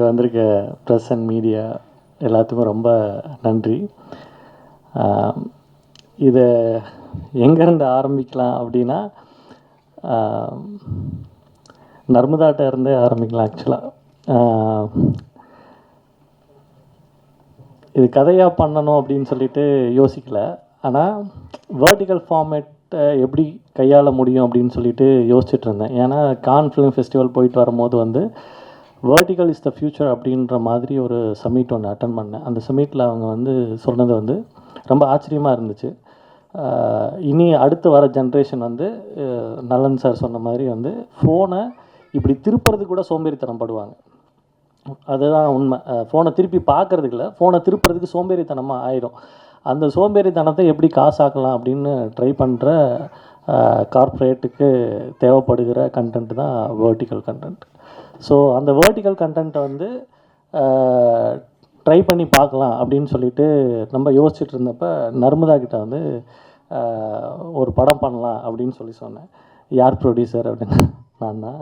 இங்கே வந்திருக்க press and media எல்லாத்துக்கும் ரொம்ப நன்றி. இதை எங்கேருந்து ஆரம்பிக்கலாம் அப்படின்னா, நர்மதாட்ட இருந்தே ஆரம்பிக்கலாம். ஆக்சுவலாக இது கதையாக பண்ணணும் அப்படின்னு சொல்லிட்டு யோசிக்கலை. ஆனால் வேர்டிக்கல் ஃபார்மேட்டை எப்படி கையாள முடியும் அப்படின்னு சொல்லிட்டு யோசிச்சுட்டு இருந்தேன். ஏன்னா கான் ஃபிலிம் ஃபெஸ்டிவல் போயிட்டு வரும்போது வந்து வேர்டிக்கல் இஸ் த ஃப்யூச்சர் அப்படின்ற மாதிரி ஒரு சம்மிட் ஒன்று அட்டன் பண்ணேன். அந்த சம்மிட்டில் அவங்க வந்து சொன்னது வந்து ரொம்ப ஆச்சரியமாக இருந்துச்சு. இனி அடுத்து வர ஜென்ரேஷன் வந்து நலன் சார் சொன்ன மாதிரி வந்து ஃபோனை இப்படி திருப்புறதுக்கு கூட சோம்பேறித்தனம் படுவாங்க. அதுதான் உண்மை. ஃபோனை திருப்பி பார்க்குறதுக்கு இல்லை, ஃபோனை திருப்புறதுக்கு சோம்பேறித்தனமாக ஆயிடும். அந்த சோம்பேறித்தனத்தை எப்படி காசாக்கலாம் அப்படின்னு ட்ரை பண்ணுற கார்ப்பரேட்டுக்கு தேவைப்படுகிற கண்டென்ட் தான் வேர்ட்டிக்கல் கண்டென்ட். ஸோ அந்த வேர்ட்டிக்கல் கண்டென்ட்டை வந்து ட்ரை பண்ணி பார்க்கலாம் அப்படின்னு சொல்லிட்டு நம்ம யோசிச்சுட்டு இருந்தப்போ நர்மதா கிட்ட வந்து ஒரு படம் பண்ணலாம் அப்படின்னு சொன்னேன். யார் ப்ரொடியூசர் அப்படின்னு. நான் தான்.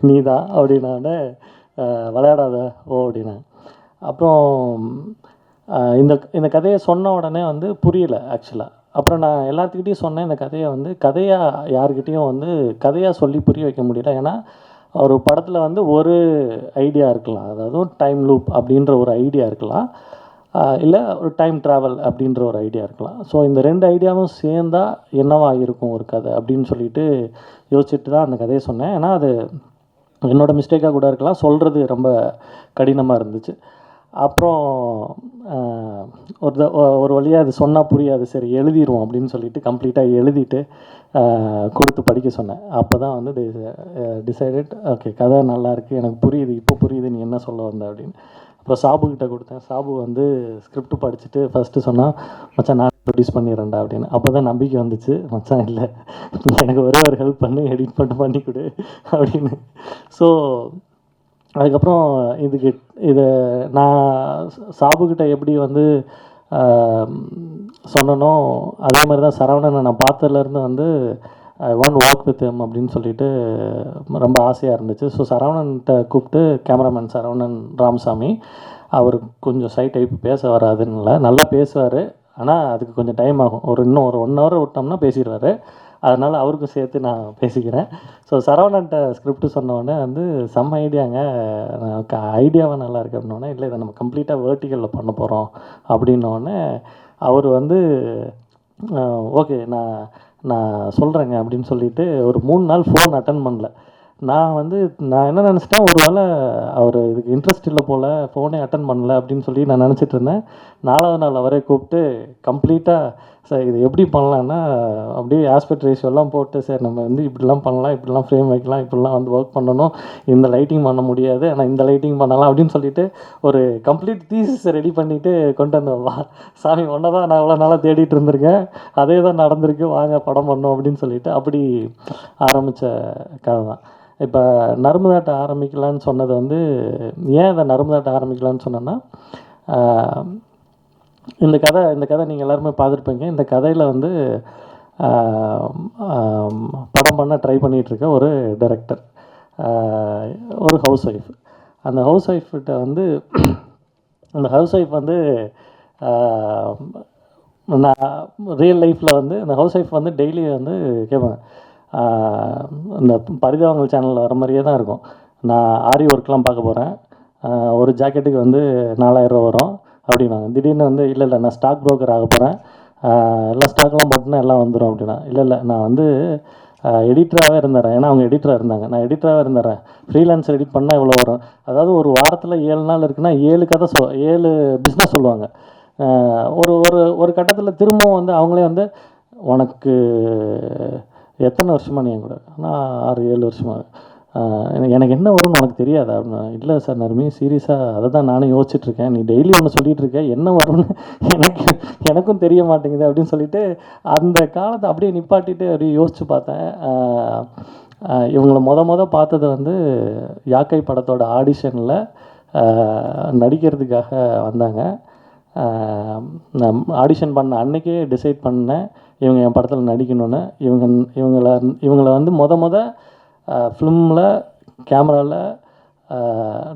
நீ தான் அப்படின்னானே. விளையாடாத ஓ அப்படின்னா. அப்புறம் இந்த கதையை சொன்ன உடனே வந்து புரியலை ஆக்சுவலாக. அப்புறம் நான் எல்லாத்துக்கிட்டையும் சொன்னேன், இந்த கதையை வந்து கதையாக யார்கிட்டையும் வந்து கதையாக சொல்லி புரிய வைக்க முடியல. ஏன்னா ஒரு படத்தில் வந்து ஒரு ஐடியா இருக்கலாம், அதாவது டைம் லூப் அப்படின்ற ஒரு ஐடியா இருக்கலாம், இல்லை ஒரு டைம் ட்ராவல் அப்படின்ற ஒரு ஐடியா இருக்கலாம். ஸோ இந்த ரெண்டு ஐடியாவும் சேர்ந்தால் என்னவா இருக்கும் ஒரு கதை அப்படின்னு சொல்லிட்டு யோசிச்சுட்டு தான் அந்த கதையை சொன்னேன். ஏன்னா அது என்னோடய மிஸ்டேக்காக கூட இருக்கலாம், சொல்கிறது ரொம்ப கடினமாக இருந்துச்சு. அப்புறம் ஒரு வழியாக அது சொன்னால் புரியாது, சரி எழுதிடுவோம் அப்படின்னு சொல்லிட்டு கம்ப்ளீட்டாக எழுதிட்டு கொடுத்து படிக்க சொன்னேன். அப்போ தான் வந்து டிசைடட், ஓகே கதை நல்லாயிருக்கு, எனக்கு புரியுது, இப்போ புரியுது நீ என்ன சொல்ல வந்த அப்படின்னு. அப்புறம் சாபுக்கிட்ட கொடுத்தேன். சாபு வந்து ஸ்கிரிப்ட் படிச்சுட்டு ஃபஸ்ட்டு சொன்னால், மச்சான் நான் ப்ரொடியூஸ் பண்ணிடுறேன்டா அப்படின்னு. அப்போ தான் நம்பிக்கை வந்துச்சு, மச்சான் இல்லை எனக்கு ஒரே ஒரு ஹெல்ப் பண்ணி எடிட் பண்ணி கொடு அப்படின்னு. ஸோ அதுக்கப்புறம் இதை நான் சாபுக்கிட்ட எப்படி வந்து சொன்னனோ அதே மாதிரி தான் சரவணனை நான் பார்த்ததுலேருந்து வந்து I want work with him அப்படின்னு சொல்லிட்டு ரொம்ப ஆசையாக இருந்துச்சு. ஸோ சரவணன்கிட்ட கூப்பிட்டு, கேமராமேன் சரவணன் ராமசாமி, அவர் கொஞ்சம் சை டைப் பேச வராதுன்னு இல்லை, நல்லா பேசுவார், ஆனால் அதுக்கு கொஞ்சம் டைம் ஆகும். இன்னும் ஒரு 1 hour விட்டோம்னா பேசிடுவார். அதனால் அவருக்கும் சேர்த்து நான் பேசிக்கிறேன். ஸோ சரவணன்ட்ட ஸ்கிரிப்ட் சொன்னோடனே வந்து செம்ம ஐடியாங்க, ஐடியாவை நல்லா இருக்கு அப்படின்னோடனே, இல்லை இதை நம்ம கம்ப்ளீட்டாக வேர்ட்டிக்கலில் பண்ண போகிறோம் அப்படின்னோடனே அவர் வந்து ஓகே நான் சொல்கிறேங்க அப்படின்னு சொல்லிட்டு ஒரு 3 நாள் ஃபோன் அட்டன் பண்ணல. நான் என்ன நினச்சிட்டேன், ஒரு வேளை அவர் இதுக்கு இன்ட்ரெஸ்ட் இல்லை போல், ஃபோனே அட்டன் பண்ணல அப்படின்னு சொல்லி நான் நினச்சிட்டு இருந்தேன். 4வது நாள் அவரே கூப்பிட்டு கம்ப்ளீட்டாக, சார் இது எப்படி பண்ணலான்னா அப்படியே ஆஸ்பெக்ட் ரேஷியோலாம் போட்டு, சார் நம்ம வந்து இப்படிலாம் பண்ணலாம், இப்படிலாம் ஃப்ரேம் வைக்கலாம், இப்படிலாம் வந்து ஒர்க் பண்ணணும், இந்த லைட்டிங் பண்ண முடியாது ஆனால் இந்த லைட்டிங் பண்ணலாம் அப்படின்னு சொல்லிட்டு ஒரு கம்ப்ளீட் தீசிஸ் ரெடி பண்ணிவிட்டு கொண்டு வந்தோம். சாமி ஒன்றை தான் நான் இவ்வளோ நாளாக தேடிட்டு இருந்திருக்கேன், அதே தான் நடந்திருக்கு, வாங்க படம் பண்ணோம் அப்படின்னு சொல்லிட்டு அப்படி ஆரம்பித்த கதை தான். இப்போ நர்மதாட்ட ஆரம்பிக்கலான்னு சொன்னது வந்து, ஏன் இதை நர்மதாட்ட ஆரம்பிக்கலான்னு சொன்னேன்னா, இந்த கதை நீங்கள் எல்லாருமே பார்த்துருப்பீங்க. இந்த கதையில் வந்து படம் பண்ண ட்ரை பண்ணிகிட்ருக்க ஒரு டைரக்டர், ஒரு ஹவுஸ் ஒய்ஃப். அந்த ஹவுஸ் ஒய்ஃப்கிட்ட வந்து அந்த ஹவுஸ் ஒய்ஃப் வந்து நான் ரியல் லைஃப்பில் வந்து அந்த ஹவுஸ் ஒய்ஃப் வந்து டெய்லி வந்து கேட்பாங்க, இந்த பரிதாபங்கள் சேனலில் வர மாதிரியே தான் இருக்கும். நான் ஆரி ஒர்க்லாம் பார்க்க போகிறேன், ஒரு ஜாக்கெட்டுக்கு வந்து 4000 ரூபா வரும் அப்படின்னாங்க. திடீர்னு வந்து இல்லை நான் ஸ்டாக் ப்ரோக்கர் ஆக போகிறேன், எல்லாம் ஸ்டாக்லாம் போட்டுனா எல்லாம் வந்துடும் அப்படின்னா. இல்லை நான் வந்து எடிட்டராகவே இருந்துறேன். ஏன்னா அவங்க எடிட்டராக இருந்தாங்க, நான் எடிட்டராகவே இருந்துறேன், ஃப்ரீலான்ஸ் எடிட் பண்ணால் இவ்வளோ வரும். அதாவது ஒரு வாரத்தில் 7 நாள் இருக்குன்னா 7 கதை 7 பிஸ்னஸ் சொல்லுவாங்க. ஒரு ஒரு ஒரு கட்டத்தில் திரும்பவும் வந்து அவங்களே வந்து, உனக்கு எத்தனை வருஷமாக நீ என் கூட? நான் 6-7 வருஷமாக. எனக்கு என்ன வரும்னு உனக்கு தெரியாதா அப்படின்னா. இல்லை சார் நர்மி, சீரியஸாக அதை தான் நானும் யோசிச்சுட்ருக்கேன், நீ டெய்லி ஒன்று சொல்லிகிட்டு இருக்க, என்ன வரும்னு எனக்கும் தெரிய மாட்டேங்குது அப்படின்னு சொல்லிட்டு அந்த காலத்தை அப்படியே நிப்பாட்டிட்டு அப்படியே யோசித்து பார்த்தேன். இவங்களை பார்த்தது வந்து யாக்கை படத்தோட ஆடிஷனில் நடிக்கிறதுக்காக வந்தாங்க. நான் ஆடிஷன் பண்ண அன்றைக்கே டிசைட் பண்ணேன், இவங்க என் படத்தில் நடிக்கணும்னு. இவங்களை வந்து ஃபிலிமில் கேமராவில்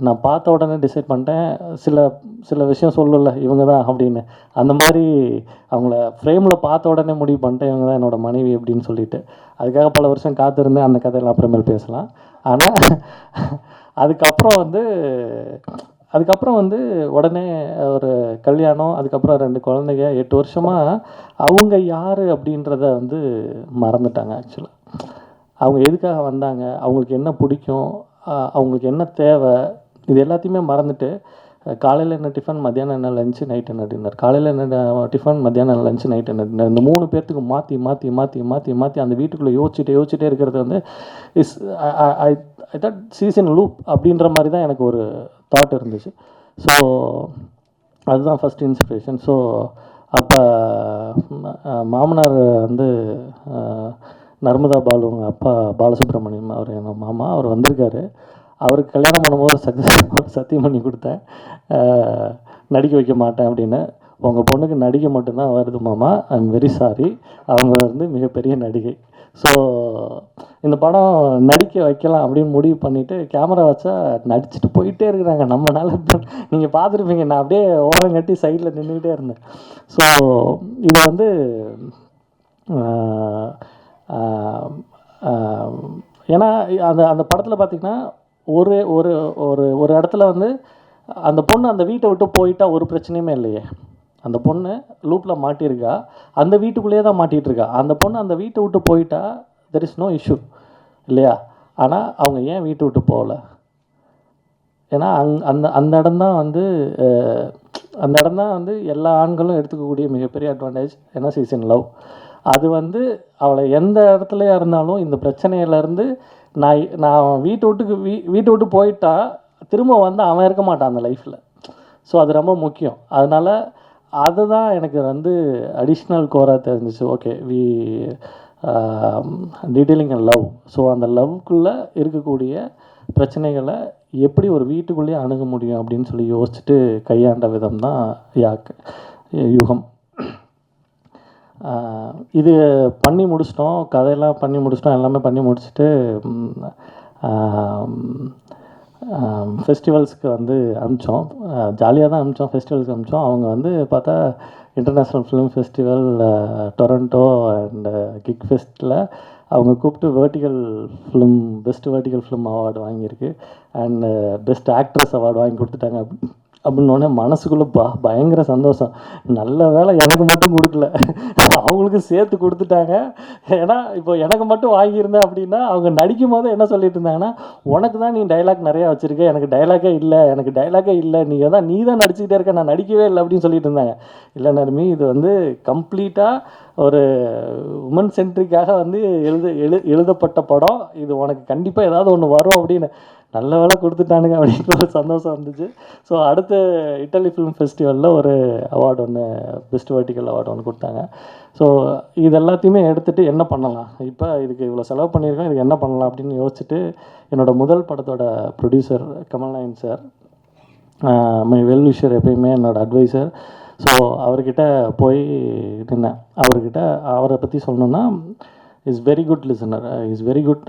நான் பார்த்த உடனே டிசைட் பண்ணிட்டேன், சில சில விஷயம் சொல்லல இவங்க தான் அப்படின்னு. அந்த மாதிரி அவங்கள ஃப்ரேமில் பார்த்த உடனே முடிவு பண்ணிட்டேன், இவங்க தான் என்னோடய மனைவி அப்படின்னு சொல்லிட்டு. அதுக்காக பல வருஷம் காத்திருந்தேன், அந்த கதையெல்லாம் அப்புறமேல் பேசலாம். ஆனால் அதுக்கப்புறம் வந்து உடனே ஒரு கல்யாணம், அதுக்கப்புறம் 2 குழந்தைங்க, 8 வருஷமாக அவங்க யார் அப்படின்றத வந்து மறந்துட்டாங்க ஆக்சுவலாக. அவங்க எதுக்காக வந்தாங்க, அவங்களுக்கு என்ன பிடிக்கும், அவங்களுக்கு என்ன தேவை, இது எல்லாத்தையுமே மறந்துட்டு காலையில் என்ன டிஃபன், மத்தியானம் என்ன லஞ்சு, நைட் என்ன டின்னர், காலையில் என்ன டிஃபன், மத்தியானம் என்ன லஞ்சு, நைட் என்ன டின்னர், இந்த 3 பேர்த்துக்கு மாற்றி மாற்றி மாற்றி மாற்றி மாற்றி அந்த வீட்டுக்குள்ளே யோசிச்சுட்டே இருக்கிறது வந்து is I thought season loop அப்படின்ற மாதிரி தான் எனக்கு ஒரு தாட் இருந்துச்சு. ஸோ அதுதான் ஃபஸ்ட் இன்ஸ்பிரேஷன். ஸோ அப்போ மாமனார் வந்து நர்மதா பாலு, உங்கள் அப்பா பாலசுப்ரமணியம், அவர் என்ன மாமா, அவர் வந்திருக்காரு. அவருக்கு கல்யாணம் பண்ணும்போது சத்தியம் பண்ணி கொடுத்தேன், நடிக்க வைக்க மாட்டேன் அப்படின்னு. உங்கள் பொண்ணுக்கு நடிக்க மட்டும்தான் வருது மாமா, ஐ எம் வெரி சாரி, அவங்க வந்து மிகப்பெரிய நடிகை. ஸோ இந்த படம் நடிக்க வைக்கலாம் அப்படின்னு முடிவு பண்ணிவிட்டு கேமரா வச்சா நடிச்சுட்டு போயிட்டே இருக்கிறாங்க. நம்மளால நீங்கள் பார்த்துருப்பீங்க, நான் அப்படியே ஓரம் கட்டி சைடில் நின்றுக்கிட்டே இருந்தேன். ஸோ இது வந்து ஏன்னா அந்த படத்தில் பார்த்திங்கன்னா ஒரு ஒரு ஒரு ஒரு இடத்துல வந்து அந்த பொண்ணு அந்த வீட்டை விட்டு போயிட்டா ஒரு பிரச்சனையுமே இல்லையே. அந்த பொண்ணு லூப்பில் மாட்டியிருக்கா, அந்த வீட்டுக்குள்ளேயே தான் மாட்டிகிட்ருக்கா. அந்த பொண்ணு அந்த வீட்டை விட்டு போயிட்டா தெர் இஸ் நோ இஷ்யூ இல்லையா. ஆனால் அவங்க ஏன் வீட்டை விட்டு போகல? ஏன்னா அந்த இடம் தான் வந்து எல்லா ஆண்களும் எடுத்துக்கக்கூடிய மிகப்பெரிய அட்வான்டேஜ். ஏன்னா சீசன் லவ் அது வந்து அவளை எந்த இடத்துலையா இருந்தாலும் இந்த பிரச்சனையிலேருந்து நான் வீட்டை விட்டு போயிட்டா திரும்ப வந்து அவன் இருக்க மாட்டான் அந்த லைஃப்பில். ஸோ அது ரொம்ப முக்கியம். அதனால் அதுதான் எனக்கு வந்து அடிஷ்னல் கோராக தெரிஞ்சிச்சு. Okay, detailing and love. So அந்த லவ்க்குள்ளே இருக்கக்கூடிய பிரச்சனைகளை எப்படி ஒரு வீட்டுக்குள்ளேயே அணுக முடியும் அப்படின்னு சொல்லி யோசிச்சுட்டு கையாண்ட விதம் தான் யுகம். இது பண்ணி முடிச்சிட்டோம், கதையெல்லாம் பண்ணி முடிச்சிட்டோம், எல்லாமே பண்ணி முடிச்சுட்டு ஃபெஸ்டிவல்ஸ்க்கு வந்து அனுப்பிச்சோம். ஜாலியாக தான் அனுப்பிச்சோம், ஃபெஸ்டிவல்ஸ்க்கு அனுப்பிச்சோம். அவங்க வந்து பார்த்தா international film festival Toronto and கிக் ஃபெஸ்ட்டில் அவங்க கூப்பிட்டு பெஸ்ட் வெர்டிக்கல் ஃபிலிம் அவார்டு வாங்கியிருக்கு அண்ட் பெஸ்ட் ஆக்ட்ரஸ் அவார்டு வாங்கி கொடுத்துட்டாங்க. அப்படின்னோடனே மனசுக்குள்ளே பயங்கர சந்தோஷம். நல்ல வேலை எனக்கு மட்டும் கொடுக்கல, அவங்களுக்கு சேர்த்து கொடுத்துட்டாங்க. ஏன்னா இப்போ எனக்கு மட்டும் வாங்கியிருந்தேன் அப்படின்னா அவங்க நடிக்கும் போது என்ன சொல்லிட்டு இருந்தாங்கன்னா, உனக்கு தான் நீ டைலாக் நிறையா வச்சுருக்க, எனக்கு டைலாக்கே இல்லை, நீ தான் நடிச்சுக்கிட்டே இருக்க, நான் நடிக்கவே இல்லை அப்படின்னு சொல்லிட்டு இருந்தாங்க. இல்லை நர்மி, இது வந்து கம்ப்ளீட்டாக ஒரு உமன் சென்ட்ரிக்காக வந்து எழுதப்பட்ட படம், இது உனக்கு கண்டிப்பாக ஏதாவது ஒன்று வரும் அப்படின்னு. நல்ல வேலை கொடுத்துட்டானுங்க அப்படின்ற ஒரு சந்தோஷம் இருந்துச்சு. ஸோ அடுத்த இட்டலி ஃபிலிம் ஃபெஸ்டிவலில் ஒரு அவார்டு ஒன்று, பெஸ்ட் வெர்டிக்கல் அவார்டு ஒன்று கொடுத்தாங்க. ஸோ இது எல்லாத்தையுமே எடுத்துகிட்டு என்ன பண்ணலாம், இப்போ இதுக்கு இவ்வளோ செலவு பண்ணியிருக்கோம், இதுக்கு என்ன பண்ணலாம் அப்படின்னு யோசிச்சுட்டு என்னோடய முதல் படத்தோட producer Kamalnayan sir, my well wisher, எப்பயுமே என்னோடய அட்வைசர். ஸோ அவர்கிட்ட போய் நின்னேன். அவரை பற்றி சொல்லணுன்னா, is very good listener, is very good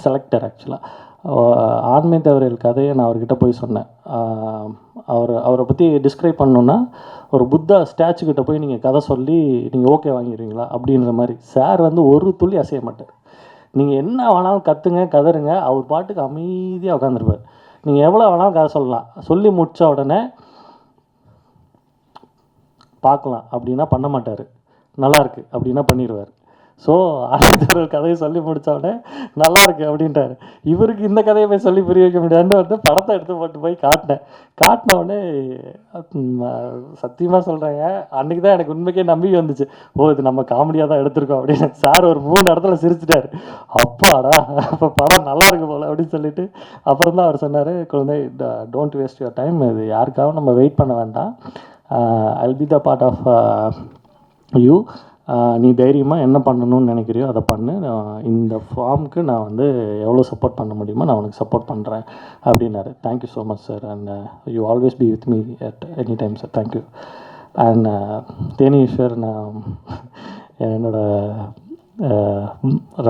selector. ஆக்சுவலாக ஆண்மை தவறியல் கதையை நான் அவர்கிட்ட போய் சொன்னேன். அவரை பற்றி டிஸ்கிரைப் பண்ணணுன்னா, ஒரு புத்தா ஸ்டாச்சுக்கிட்ட போய் நீங்கள் கதை சொல்லி நீங்கள் ஓகே வாங்கிடுவீங்களா அப்படின்ற மாதிரி. சார் வந்து ஒரு துளி அசைய மாட்டார். நீங்கள் என்ன வேணாலும் கற்றுங்க, கதறுங்க, அவர் பாட்டுக்கு அமைதியாக உட்காந்துருப்பார். நீங்கள் எவ்வளோ வேணாலும் கதை சொல்லலாம், சொல்லி முடித்த உடனே பார்க்கலாம் அப்படின்னா பண்ண மாட்டார், நல்லாயிருக்கு அப்படின்னா பண்ணிடுவார். ஸோ அடுத்த கதையை சொல்லி முடித்தோடனே நல்லாயிருக்கு அப்படின்ட்டார். இவருக்கு இந்த கதையை போய் சொல்லி புரிய வைக்க முடியாதுன்னு வந்து படத்தை எடுத்து போய் காட்டின உடனே சத்தியமாக சொல்கிறேங்க, அன்றைக்கி தான் எனக்கு உண்மைக்கே நம்பிக்கை வந்துச்சு. இது நம்ம காமெடியாக தான் எடுத்திருக்கோம் அப்படின்னு. சார் ஒரு 3 இடத்துல சிரிச்சிட்டார். அப்பாடா, அப்போ படம் நல்லா இருக்கு போல் அப்படின்னு சொல்லிட்டு அப்புறம் தான் அவர் சொன்னார், குழந்தை, டோன்ட் வேஸ்ட் யுவர் டைம், இது யாருக்காகவும் நம்ம வெயிட் பண்ண வேண்டாம், I'll be the part of you, நீ தைரியமாக என்ன பண்ணணும்னு நினைக்கிறியோ அதை பண்ணு, இந்த ஃபார்முக்கு நான் வந்து எவ்வளோ சப்போர்ட் பண்ண முடியுமோ நான் உனக்கு சப்போர்ட் பண்ணுறேன் அப்படின்னாரு. Thank you so much sir, and you always be with me at any time sir, thank you. And Theni Eswar, நான் என்னோடய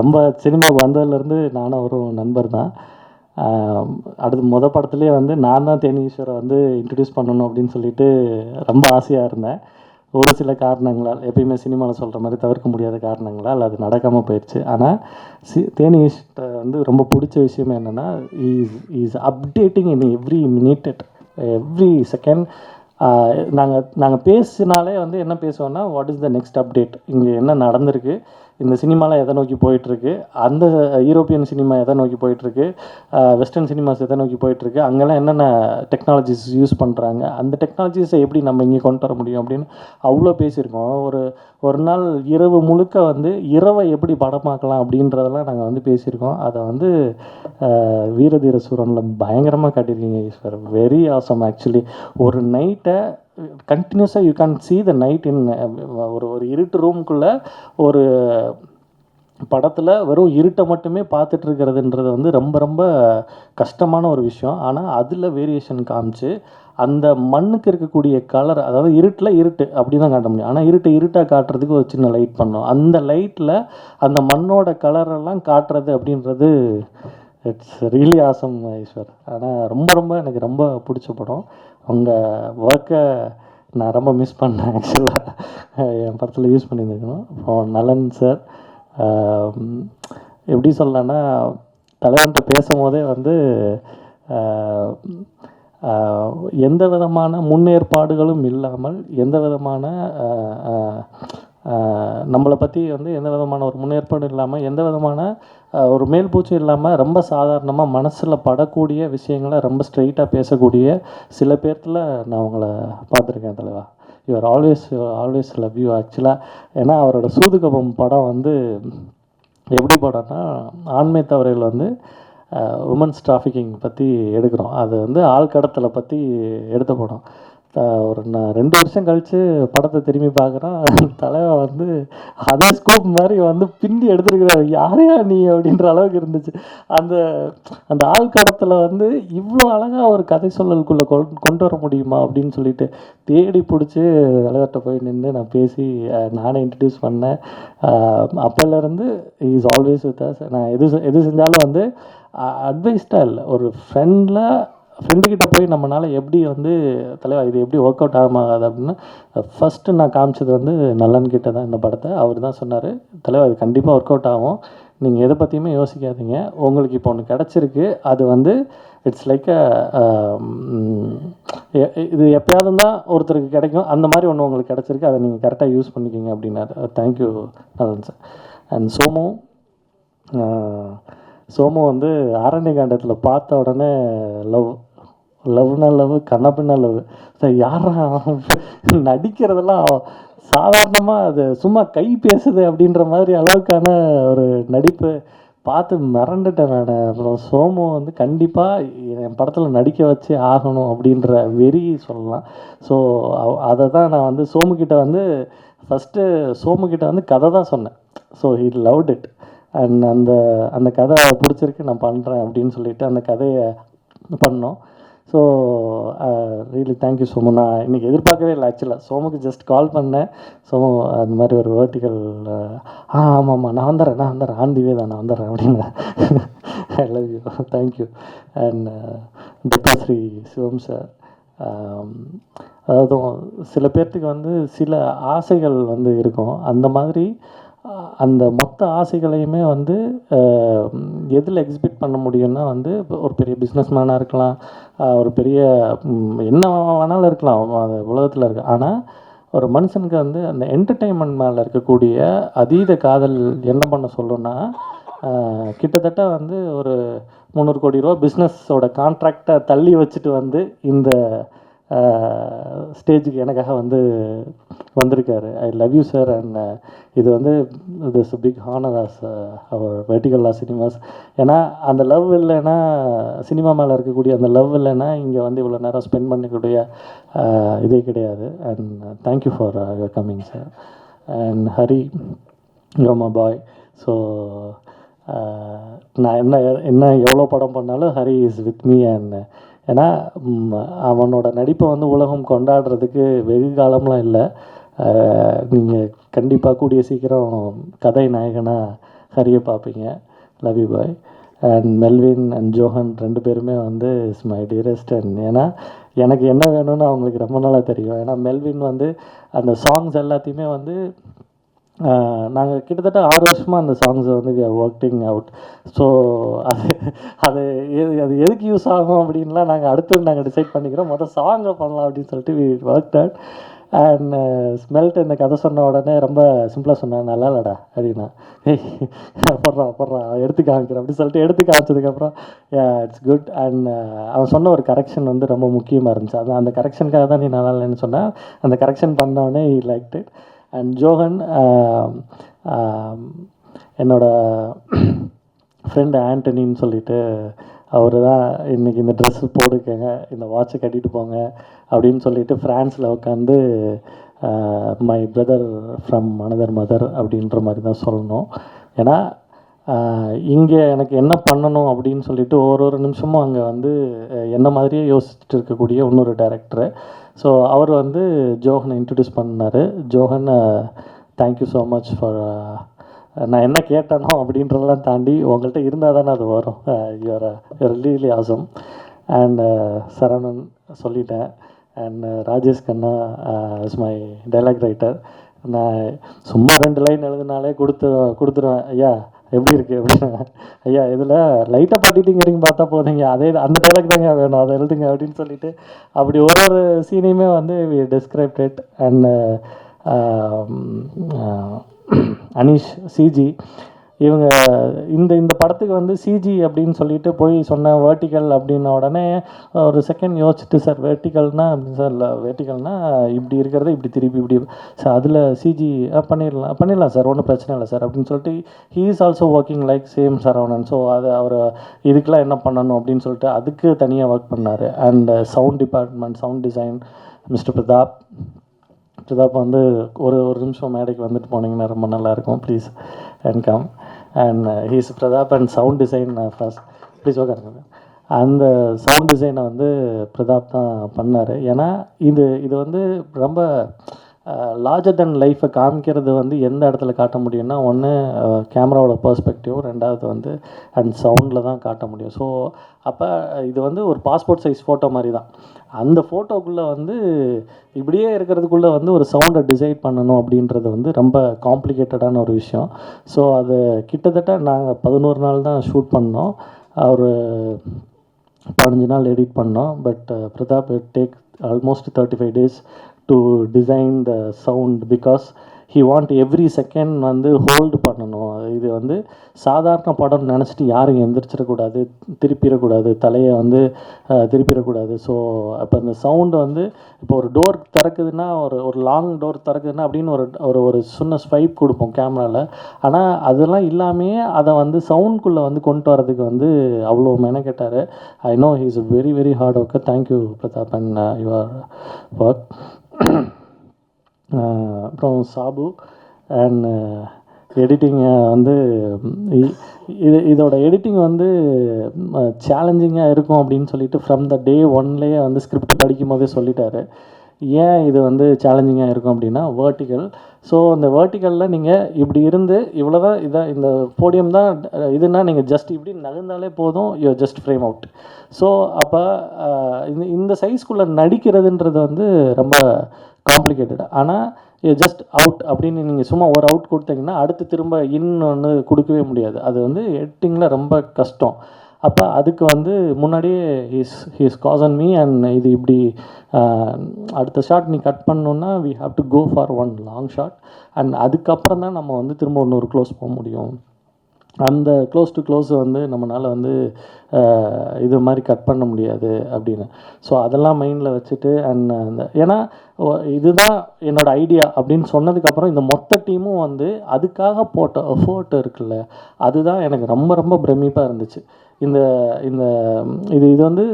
ரொம்ப சினிமாவுக்கு வந்ததுலேருந்து நானும் ஒரு நண்பர் தான். அடுத்து படத்துலேயே வந்து நான் தான் தேனி ஈஸ்வரை வந்து இன்ட்ரடியூஸ் பண்ணணும் அப்படின்னு சொல்லிட்டு ரொம்ப ஆசையாக இருந்தேன். ஒரு சில காரணங்களால், எப்பயுமே சினிமாவில் சொல்கிற மாதிரி தவிர்க்க முடியாத காரணங்களால் அது நடக்காமல் போயிடுச்சு. ஆனால் தேனி ஈஸ்வரை வந்து ரொம்ப பிடிச்ச விஷயம் என்னென்னா, is updating in every minute, every second. நாங்கள் பேசினாலே வந்து என்ன பேசுவோன்னா, what is the next update, இங்கே என்ன நடந்திருக்கு, இந்த சினிமாவில் எதை நோக்கி போயிட்டுருக்கு, அந்த யூரோப்பியன் சினிமா எதை நோக்கி போயிட்டுருக்கு, வெஸ்டர்ன் சினிமாஸ் எதை நோக்கி போயிட்டுருக்கு, அங்கெல்லாம் என்னென்ன டெக்னாலஜிஸ் யூஸ் பண்ணுறாங்க, அந்த டெக்னாலஜிஸை எப்படி நம்ம இங்கே கொண்டு வர முடியும் அப்படின்னு அவ்வளோ பேசியிருக்கோம். ஒரு நாள் இரவு முழுக்க வந்து இரவை எப்படி படமாக்கலாம் அப்படின்றதெல்லாம் நாங்கள் வந்து பேசியிருக்கோம். அதை வந்து வீரதீர சூரனில் பயங்கரமாக காட்டியிருக்கீங்க ஈஸ்வர். Very awesome actually. ஒரு நைட்டை கண்டினியூஸாக you can see the night in ஒரு இருட்டு ரூமுக்குள்ளே ஒரு படத்தில் வெறும் இருட்டை மட்டுமே பார்த்துட்டு இருக்கிறதுன்றது வந்து ரொம்ப ரொம்ப கஷ்டமான ஒரு விஷயம். ஆனால் அதில் வேரியேஷன் காமிச்சு அந்த மண்ணுக்கு இருக்கக்கூடிய கலர், அதாவது இருட்டில் இருட்டு அப்படி தான் காட்ட முடியும். ஆனால் இருட்டாக காட்டுறதுக்கு ஒரு சின்ன லைட் பண்ணோம். அந்த லைட்டில் அந்த மண்ணோட கலரெல்லாம் காட்டுறது அப்படின்றது இட்ஸ் ரியலி ஆசம் ஈஸ்வர். ஆனால் ரொம்ப ரொம்ப எனக்கு ரொம்ப பிடிச்ச படம். உங்கள் ஒர்க்கை நான் ரொம்ப மிஸ் பண்ணேன் ஆக்சுவலாக. என் படத்தில் யூஸ் பண்ணியிருந்துக்கணும். அப்புறம் நலன் சார், எப்படி சொல்லலான்னா, தலைவன்கிட்ட பேசும்போதே வந்து எந்த விதமான முன்னேற்பாடுகளும் இல்லாமல், எந்த விதமான நம்மளை பற்றி வந்து எந்த விதமான ஒரு முன்னேற்பாடும் இல்லாமல், எந்த விதமான ஒரு மேல்பூச்சும் இல்லாமல், ரொம்ப சாதாரணமாக மனசில் படக்கூடிய விஷயங்களை ரொம்ப ஸ்ட்ரெயிட்டாக பேசக்கூடிய சில பேர்த்தில் நான் உங்களை பார்த்துருக்கேன் தலைவா. யூஆர் ஆல்வேஸ் லவ் யூ ஆக்சுவலாக. ஏன்னா அவரோட சூதுகபம் படம் வந்து எப்படி படம்னா, ஆண்மை தவறையில் வந்து உமன்ஸ் டிராஃபிக்கிங் பற்றி எடுக்கிறோம். அது வந்து ஆழ்கடத்தலை பற்றி எடுத்த படம். நான் 2 வருஷம் கழித்து படத்தை திரும்பி பார்க்குறேன். தலைவன் வந்து அதே ஸ்கோப் மாதிரி வந்து பிந்தி எடுத்துருக்கிறார். யாரையா நீ அப்படின்ற அளவுக்கு இருந்துச்சு. அந்த ஆழ்கடத்தில் வந்து இவ்வளோ அழகாக ஒரு கதை சொல்லலுக்குள்ளே கொண்டு வர முடியுமா அப்படின்னு சொல்லிட்டு தேடி பிடிச்சி தலைவர்கிட்ட போய் நின்று நான் பேசி நானே இன்ட்ரடியூஸ் பண்ணேன். அப்போலேருந்து இஸ் ஆல்வேஸ் வித் அஸ். நான் எது செஞ்சாலும் வந்து அட்வைஸ்டாக இல்லை, ஒரு ஃப்ரெண்டுக்கிட்ட போய் நம்மளால் எப்படி வந்து தலைவா இது எப்படி ஒர்க் அவுட் ஆகாது அப்படின்னு ஃபஸ்ட்டு நான் காமிச்சது வந்து நல்லன்கிட்ட தான் இந்த படத்தை. அவர் தான் சொன்னார், தலைவா இது கண்டிப்பாக ஒர்க் அவுட் ஆகும், நீங்கள் எதை பற்றியுமே யோசிக்காதீங்க, உங்களுக்கு இப்போ ஒன்று கிடச்சிருக்கு, அது வந்து இட்ஸ் லைக் இது எப்போயாவது தான் ஒருத்தருக்கு கிடைக்கும், அந்த மாதிரி ஒன்று உங்களுக்கு கிடச்சிருக்கு, அதை நீங்கள் கரெக்டாக யூஸ் பண்ணிக்கிங்க அப்படின்னாரு. தேங்க்யூ நலன் சார். அண்ட் சோமு வந்து ஆரண்யகாண்டத்தில் பார்த்த உடனே லவ்னா லவ், கண்ணப்பின்னா லவ். சார் யாரா நடிக்கிறதெல்லாம் சாதாரணமாக அது சும்மா கை பேசுது அப்படின்ற மாதிரி அளவுக்கான ஒரு நடிப்பு பார்த்து மிரண்டுட்டேன் நான். அப்புறம் சோமு வந்து கண்டிப்பாக என் படத்தில் நடிக்க வச்சு ஆகணும் அப்படின்ற வெறி சொல்லலாம். ஸோ அதை தான் நான் வந்து சோமுக்கிட்ட வந்து ஃபஸ்ட்டு சோமுக்கிட்ட வந்து கதை தான் சொன்னேன். So he loved it. And அந்த கதை பிடிச்சிருக்கு, நான் பண்ணுறேன் அப்படின்னு சொல்லிட்டு அந்த கதையை பண்ணோம். So really thank you Somu. நான் இன்றைக்கி எதிர்பார்க்கவே இல்லை ஆக்சுவலாக. சோமுக்கு ஜஸ்ட் கால் பண்ணேன், சோமு அந்த மாதிரி ஒரு வேர்ட்டிக்கல் ஆமாம் நான் வந்துடுறேன் ஆன் தி வே தான், நான் வந்துடுறேன் அப்படின்னு. I love you, thank you. And டெக்காஸ்ரீ சிவம் சார், அதாவது சில பேர்த்துக்கு வந்து சில ஆசைகள் வந்து இருக்கும். அந்த மாதிரி அந்த மொத்த ஆசைகளையுமே வந்து எதில் எக்ஸிபிட் பண்ண முடியும்னா வந்து ஒரு பெரிய பிஸ்னஸ் மேனாக இருக்கலாம், ஒரு பெரிய என்ன வேணாலும் இருக்கலாம் உலகத்தில் இருக்கு. ஆனால் ஒரு மனுஷனுக்கு வந்து அந்த என்டர்டெயின்மெண்ட் மேலே இருக்கக்கூடிய அதீத காதல் என்ன பண்ண சொல்லுன்னா, கிட்டத்தட்ட வந்து ஒரு 300 கோடி ரூபா பிஸ்னஸோட கான்ட்ராக்டை தள்ளி வச்சுட்டு வந்து இந்த ஸ்டேஜுக்கு எனக்காக வந்து வந்திருக்காரு. I love you sir. And இது வந்து this big honour as our vertical la cinemas. ஏன்னா அந்த லவ் இல்லைன்னா, சினிமா மேலே இருக்கக்கூடிய அந்த லவ் இல்லைன்னா இங்கே வந்து இவ்வளோ நேரம் ஸ்பெண்ட் பண்ணக்கூடிய இதே கிடையாது. And thank you for your coming sir. And Hari you're my boy. So நான் என்ன எவ்வளோ படம் பண்ணாலும் Hari is with me. And ஏன்னா அவனோட நடிப்பை வந்து உலகம் கொண்டாடுறதுக்கு வெகு காலம்லாம் இல்லை. நீங்கள் கண்டிப்பாக கூடிய சீக்கிரம் கதை நாயகனாக ஹரியை பார்ப்பீங்க. Love you bye. And Melvin and Johann 2 பேருமே வந்து இஸ் மை டியரஸ்ட். அண்ட் ஏன்னா எனக்கு என்ன வேணும்னு அவங்களுக்கு ரொம்ப நாளாக தெரியும். ஏன்னா மெல்வின் வந்து அந்த சாங்ஸ் எல்லாத்தையுமே வந்து நாங்கள் கிட்டத்தட்ட 6 வருஷமாக அந்த சாங்ஸை வந்து we are working out. So அது அது அது எதுக்கு யூஸ் ஆகும் அப்படின்லாம் நாங்கள் அடுத்தது நாங்கள் டிசைட் பண்ணிக்கிறோம். மொதல் சாங்கை பண்ணலாம் அப்படின்னு சொல்லிட்டு வி ஒர்க் தட். அண்ட் ஸ்மெல்ட் இந்த கதை சொன்ன உடனே ரொம்ப சிம்பிளாக சொன்னேன், நல்லா இல்லடா அப்படின்னா, ஏய் போடுறான் எடுத்து காமிக்கிறேன் அப்படின்னு சொல்லிட்டு எடுத்து காமிச்சதுக்கப்புறம் இட்ஸ் குட். அண்ட் அவன் சொன்ன ஒரு கரெக்ஷன் வந்து ரொம்ப முக்கியமாக இருந்துச்சு. அது அந்த கரெக்ஷனுக்காக தான் நீ நல்லா இல்லைன்னு சொன்னேன். அந்த கரெக்ஷன் பண்ணோடனே ஈ லைக் இட். அண்ட் ஜோஹன் என்னோட ஃப்ரெண்டு ஆண்டனின்னு சொல்லிட்டு அவர் தான் இன்றைக்கி இந்த ட்ரெஸ்ஸு போட்டுக்கங்க, இந்த வாட்சை கட்டிட்டு போங்க அப்படின்னு சொல்லிட்டு ஃப்ரான்ஸில் உட்காந்து my brother from another mother அப்படின்ற மாதிரி தான் சொல்லணும். ஏன்னா இங்கே எனக்கு என்ன பண்ணணும் அப்படின்னு சொல்லிட்டு ஒரு நிமிஷமும் அங்கே வந்து என்ன மாதிரியே யோசிச்சுட்டு இருக்கக்கூடிய இன்னொரு டைரக்டரு. ஸோ அவர் வந்து ஜோஹனை இன்ட்ரடியூஸ் பண்ணார். Johann thank you so much for நான் என்ன கேட்டேனோ அப்படின்றதெல்லாம் தாண்டி உங்கள்கிட்ட இருந்தால் தானே அது வரும். You're really awesome. And Saravanan சொல்லிட்டேன். And Rajesh Kanna is my dialogue writer. நான் சும்மா 2 லைன் எழுதினாலே கொடுத்துருவேன். ஐயா எப்படி இருக்குது அப்படின்னு. ஐயா இதில் லைட்டாக பாட்டிட்டிங்கிறீங்க பார்த்தா போதுங்க, அதே அந்த டைலாக் தாங்க வேணும், அதை எழுதுங்க அப்படின்னு சொல்லிட்டு அப்படி ஒரு சீனையுமே வந்து we described it. And Aneesh C G இவங்க இந்த படத்துக்கு வந்து சிஜி அப்படின்னு சொல்லிட்டு போய் சொன்ன வேர்ட்டிக்கல் அப்படின்ன உடனே ஒரு செகண்ட் யோசிச்சுட்டு, சார் வேர்ட்டிக்கல்னால் அப்படி சார் இல்லை, வேர்ட்டிக்கல்னால் இப்படி இருக்கிறத இப்படி திருப்பி இப்படி சார் அதில் சிஜி பண்ணிடலாம் சார், ஒன்றும் பிரச்சனை இல்லை சார் அப்படின்னு சொல்லிட்டு he is also working like same Saravanan. So அது அவர் இதுக்கெலாம் என்ன பண்ணணும் அப்படின்னு சொல்லிட்டு அதுக்கு தனியாக ஒர்க் பண்ணார். And sound department, sound design mister Pratap வந்து ஒரு நிமிஷம் மேடைக்கு வந்துட்டு போனீங்கன்னா ரொம்ப நல்லாயிருக்கும், please and come. And he's Pratap and sound design first please உட்காருங்க. அந்த சவுண்ட் டிசைனை வந்து பிரதாப் தான் பண்ணார். ஏன்னா இது வந்து ரொம்ப லார்ஜர் தென் லைஃப்பை காமிக்கிறது வந்து எந்த இடத்துல காட்ட முடியும்னா, ஒன்று கேமராவோட பர்ஸ்பெக்டிவ், 2வது வந்து அண்ட் சவுண்டில் தான் காட்ட முடியும். ஸோ அப்போ இது வந்து ஒரு பாஸ்போர்ட் சைஸ் ஃபோட்டோ மாதிரி தான். அந்த ஃபோட்டோக்குள்ளே வந்து இப்படியே இருக்கிறதுக்குள்ளே வந்து ஒரு சவுண்டை டிசைட் பண்ணணும் அப்படின்றது வந்து ரொம்ப காம்ப்ளிகேட்டடான ஒரு விஷயம். ஸோ அது கிட்டத்தட்ட நாங்கள் 11 நாள் தான் ஷூட் பண்ணோம், ஒரு 15 நாள் எடிட் பண்ணோம். But Pratap take almost 35 days to design the sound because he want every second வந்து ஹோல்டு பண்ணணும். இது வந்து சாதாரண படம் நினச்சிட்டு யாரும் எந்திரிச்சிடக்கூடாது, திருப்பிடக்கூடாது, தலையை வந்து திருப்பிடக்கூடாது. ஸோ அப்போ அந்த சவுண்டு வந்து இப்போ ஒரு டோர் திறக்குதுன்னா, ஒரு லாங் டோர் திறக்குதுன்னா அப்படின்னு ஒரு சின்ன ஸ்வைப் கொடுப்போம் கேமராவில். ஆனால் அதெல்லாம் இல்லாமையே அதை வந்து சவுண்ட்குள்ளே வந்து கொண்டு வரதுக்கு வந்து அவ்வளோ மெனக்கெட்டார். I know he is very very hard worker. Thank you Prathap and your work. அப்புறம் சாபு அண்ட் எடிட்டிங் வந்து இதோட எடிட்டிங் வந்து சேலஞ்சிங்காக இருக்கும் அப்படின்னு சொல்லிட்டு ஃப்ரம் த டே ஒன்லேயே வந்து ஸ்கிரிப்ட் படிக்கும் போதே சொல்லிட்டாரு. ஏன் இது வந்து சேலஞ்சிங்காக இருக்கும் அப்படின்னா வேர்ட்டிக்கல். ஸோ இந்த வேர்ட்டிக்கலில் நீங்கள் இப்படி இருந்து இவ்வளோ தான் இதான் இந்த போடியம் தான் இதுனா நீங்கள் ஜஸ்ட் இப்படி நகர்ந்தாலே போதும், you just frame out. So அப்போ இந்த சைஸ்குள்ளே நடிக்கிறதுன்றது வந்து ரொம்ப காம்ப்ளிகேட்டட். ஆனால் ஜஸ்ட் அவுட் அப்படின்னு நீங்கள் சும்மா ஒரு அவுட் கொடுத்தீங்கன்னா அடுத்து திரும்ப ஒன்று கொடுக்கவே முடியாது. அது வந்து எடிட்டிங்கில் ரொம்ப கஷ்டம். அப்போ அதுக்கு வந்து முன்னாடியே ஹீஸ் காசன் மீ அண்ட் இது இப்படி அடுத்த ஷாட் நீ கட் பண்ணணுன்னா we have to go for one long shot and அதுக்கப்புறம் தான் நம்ம வந்து திரும்ப இன்னொரு க்ளோஸ் போக முடியும். அந்த க்ளோஸ் டு க்ளோஸ் வந்து நம்மளால் வந்து இது மாதிரி கட் பண்ண முடியாது அப்படின்னு. ஸோ அதெல்லாம் மைண்டில் வச்சுட்டு அண்ட் அந்த ஏன்னா இதுதான் என்னோடய ஐடியா அப்படின்னு சொன்னதுக்கப்புறம் இந்த மொத்த டீமும் வந்து அதுக்காக போட்ட எஃபோர்ட் இருக்குல்ல, அதுதான் எனக்கு ரொம்ப ரொம்ப பிரமிப்பாக இருந்துச்சு. இந்த இந்த இது வந்து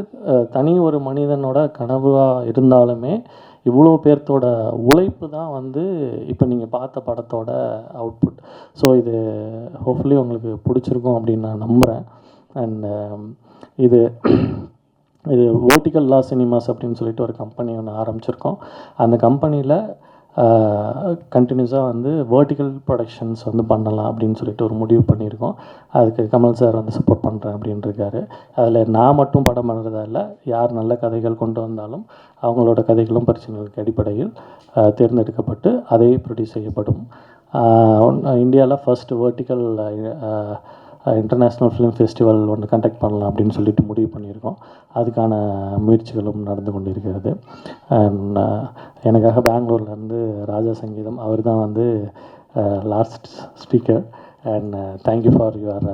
தனி ஒரு மனிதனோட கனவாக இருந்தாலுமே இவ்வளோ பேர்த்தோட உழைப்பு தான் வந்து இப்போ நீங்கள் பார்த்த படத்தோட அவுட்புட். ஸோ இது ஹோப்ஃபுல்லி உங்களுக்கு பிடிச்சிருக்கும் அப்படின்னு நான் நம்புகிறேன். அண்ட் இது வெர்டிக்கல் லா சினிமாஸ் அப்படின்னு சொல்லிட்டு ஒரு கம்பெனி ஒன்று ஆரம்பிச்சிருக்கோம். அந்த கம்பெனியில் கண்டினியூஸாக வந்து வேர்ட்டிக்கல் ப்ரொடக்ஷன்ஸ் வந்து பண்ணலாம் அப்படின்னு சொல்லிட்டு ஒரு முடிவு பண்ணியிருக்கோம். அதுக்கு கமல் சார் வந்து சப்போர்ட் பண்ணுறேன் அப்படின்னு இருக்காரு. அதில் நான் மட்டும் படம் பண்ணுறதா இல்லை, யார் நல்ல கதைகள் கொண்டு வந்தாலும் அவங்களோட கதைகளும் பிரச்சனைகளுக்கு அடிப்படையில் தேர்ந்தெடுக்கப்பட்டு அதை ப்ரொடியூஸ் செய்யப்படும். இந்தியாவில் first vertical international film festival ஒன்று கண்டக்ட் பண்ணலாம் அப்படின்னு சொல்லிட்டு முடிவு பண்ணியிருக்கோம். அதுக்கான முயற்சிகளும் நடந்து கொண்டு இருக்கிறது. அண்ட் எனக்காக பெங்களூர்லேருந்து ராஜா சங்கீதம் அவர் தான் வந்து last speaker. And thank you for your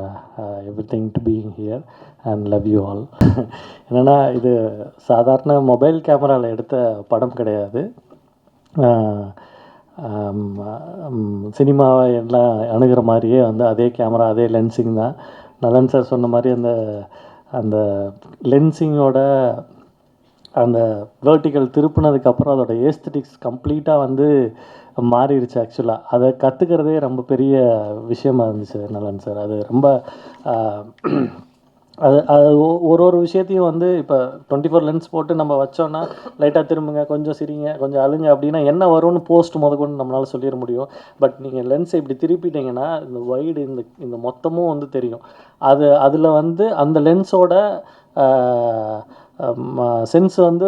everything to being here and love you all. என்னென்னா இது சாதாரண மொபைல் கேமராவில் எடுத்த படம் கிடையாது. சினிமாவை எல்லாம் அணுகிற மாதிரியே வந்து அதே கேமரா அதே லென்சிங் தான். நலன் சார் சொன்ன மாதிரி அந்த அந்த லென்சிங்கோட அந்த வேர்ட்டிக்கல் திருப்பினதுக்கப்புறம் அதோட ஏஸ்தட்டிக்ஸ் கம்ப்ளீட்டாக வந்து மாறிடுச்சு. ஆக்சுவலாக அதை கற்றுக்கிறதே ரொம்ப பெரிய விஷயமா இருந்துச்சு நலன் சார். அது ரொம்ப அது அது ஒரு விஷயத்தையும் வந்து இப்போ 24 லென்ஸ் போட்டு நம்ம வச்சோன்னா லைட்டாக திரும்புங்க, கொஞ்சம் சிரிங்க, கொஞ்சம் அழுங்க அப்படின்னா என்ன வரும்னு போஸ்ட் முதற்கொண்டு நம்மளால் சொல்லிட முடியும். பட் நீங்கள் லென்ஸை இப்படி திருப்பிட்டிங்கன்னா இந்த வைடு இந்த மொத்தமும் வந்து தெரியும். அதில் வந்து அந்த லென்ஸோட சென்ஸ் வந்து